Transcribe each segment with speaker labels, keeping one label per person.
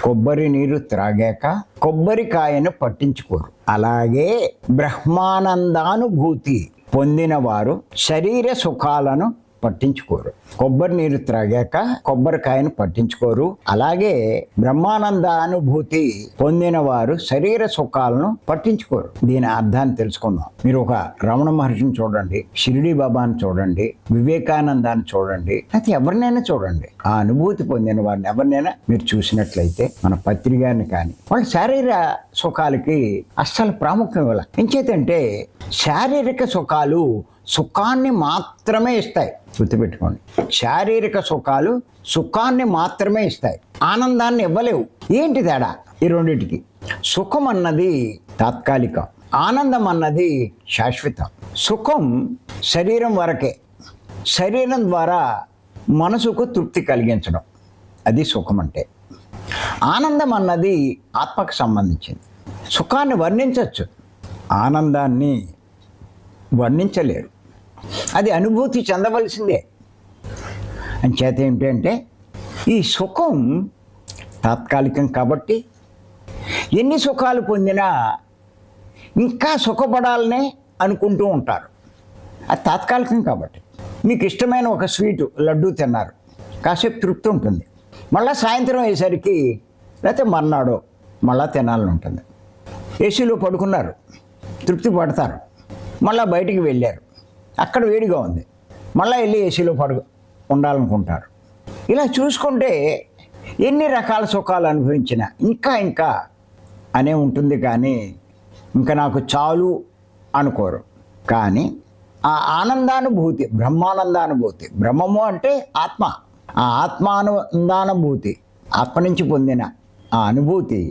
Speaker 1: కొబ్బరి నీరు త్రాగాక కొబ్బరికాయను పట్టించుకోరు. అలాగే బ్రహ్మానందానుభూతి పొందిన వారు శరీర సుఖాలను పట్టించుకోరు. కొబ్బరి నీరు త్రాగాక కొబ్బరికాయను పట్టించుకోరు. అలాగే బ్రహ్మానందానుభూతి పొందిన వారు శరీర సుఖాలను పట్టించుకోరు. దీని అర్థాన్ని తెలుసుకుందాం. మీరు ఒక రమణ మహర్షిని చూడండి, షిరిడి బాబాని చూడండి, వివేకానందాన్ని చూడండి, అయితే ఎవరినైనా చూడండి. ఆ అనుభూతి పొందిన వారిని ఎవరినైనా మీరు చూసినట్లయితే, మన పత్రికారిని కానీ, వాళ్ళ శారీర సుఖాలకి అస్సలు ప్రాముఖ్యం ఇవ్వాలి. ఎంచేతంటే శారీరక సుఖాలు సుఖాన్ని మాత్రమే ఇస్తాయి. గుర్తుపెట్టుకోండి, శారీరక సుఖాలు సుఖాన్ని మాత్రమే ఇస్తాయి, ఆనందాన్ని ఇవ్వలేవు. ఏంటి తేడా ఈ రెండింటికి? సుఖం అన్నది తాత్కాలికం, ఆనందం అన్నది శాశ్వతం. సుఖం శరీరం వరకే, శరీరం ద్వారా మనసుకు తృప్తి కలిగించడం, అది సుఖం అంటే. ఆనందం అన్నది ఆత్మకు సంబంధించింది. సుఖాన్ని వర్ణించవచ్చు, ఆనందాన్ని వర్ణించలేరు. అది అనుభూతి చెందవలసిందే. అంచేత ఏమిటంటే ఈ సుఖం తాత్కాలికం కాబట్టి ఎన్ని సుఖాలు పొందినా ఇంకా సుఖపడాలనే అనుకుంటూ ఉంటారు. అది తాత్కాలికం కాబట్టి. మీకు ఇష్టమైన ఒక స్వీటు లడ్డూ తిన్నారు, కాసేపు తృప్తి ఉంటుంది. మళ్ళీ సాయంత్రం అయ్యేసరికి లేకపోతే మర్నాడో మళ్ళా తినాలని ఉంటుంది. ఏసీలో పడుకున్నారు, తృప్తి పడతారు. మళ్ళీ బయటికి వెళ్ళారు, అక్కడ వేడిగా ఉంది, మళ్ళీ వెళ్ళి ఏసీలో ఉండాలనుకుంటారు. ఇలా చూసుకుంటే ఎన్ని రకాల సుఖాలు అనుభవించినా ఇంకా ఇంకా అనే ఉంటుంది, కానీ ఇంకా నాకు చాలు అనుకోరు. కానీ ఆ ఆనందానుభూతి, బ్రహ్మానందానుభూతి, బ్రహ్మము అంటే ఆత్మ, ఆ ఆత్మానందానుభూతి, ఆత్మ నుంచి పొందిన ఆ అనుభూతి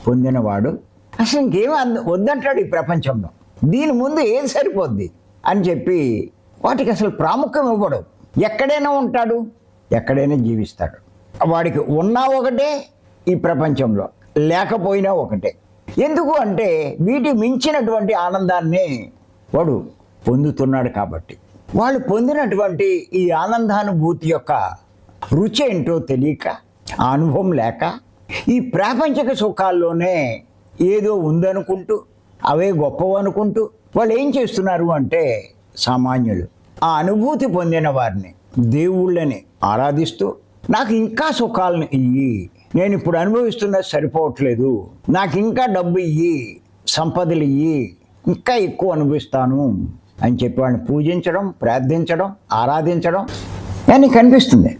Speaker 1: పొందినవాడు అసలు ఇంకేం వద్దంటాడు ఈ ప్రపంచంలో. దీని ముందు ఏది సరిపోద్ది అని చెప్పి వాటికి అసలు ప్రాముఖ్యం ఇవ్వడు. ఎక్కడైనా ఉంటాడు, ఎక్కడైనా జీవిస్తాడు. వాడికి ఉన్నా ఒకటే ఈ ప్రపంచంలో, లేకపోయినా ఒకటే. ఎందుకు అంటే వీటి మించినటువంటి ఆనందాన్ని వాడు పొందుతున్నాడు కాబట్టి. వాళ్ళు పొందినటువంటి ఈ ఆనందానుభూతి యొక్క రుచి ఏంటో తెలియక, ఆ అనుభవం లేక, ఈ ప్రాపంచిక సుఖాల్లోనే ఏదో ఉందనుకుంటూ, అవే గొప్పవనుకుంటూ వాళ్ళు ఏం చేస్తున్నారు అంటే, సామాన్యులు ఆ అనుభూతి పొందిన వారిని, దేవుళ్ళని ఆరాధిస్తూ నాకు ఇంకా సుఖాలను ఇయ్యి, నేను ఇప్పుడు అనుభవిస్తున్నది సరిపోవట్లేదు, నాకు ఇంకా డబ్బు ఇయ్యి, సంపదలు ఇయ్యి, ఇంకా ఎక్కువ అనుభవిస్తాను అని చెప్పి వాళ్ళని పూజించడం, ప్రార్థించడం, ఆరాధించడం అని కనిపిస్తుంది.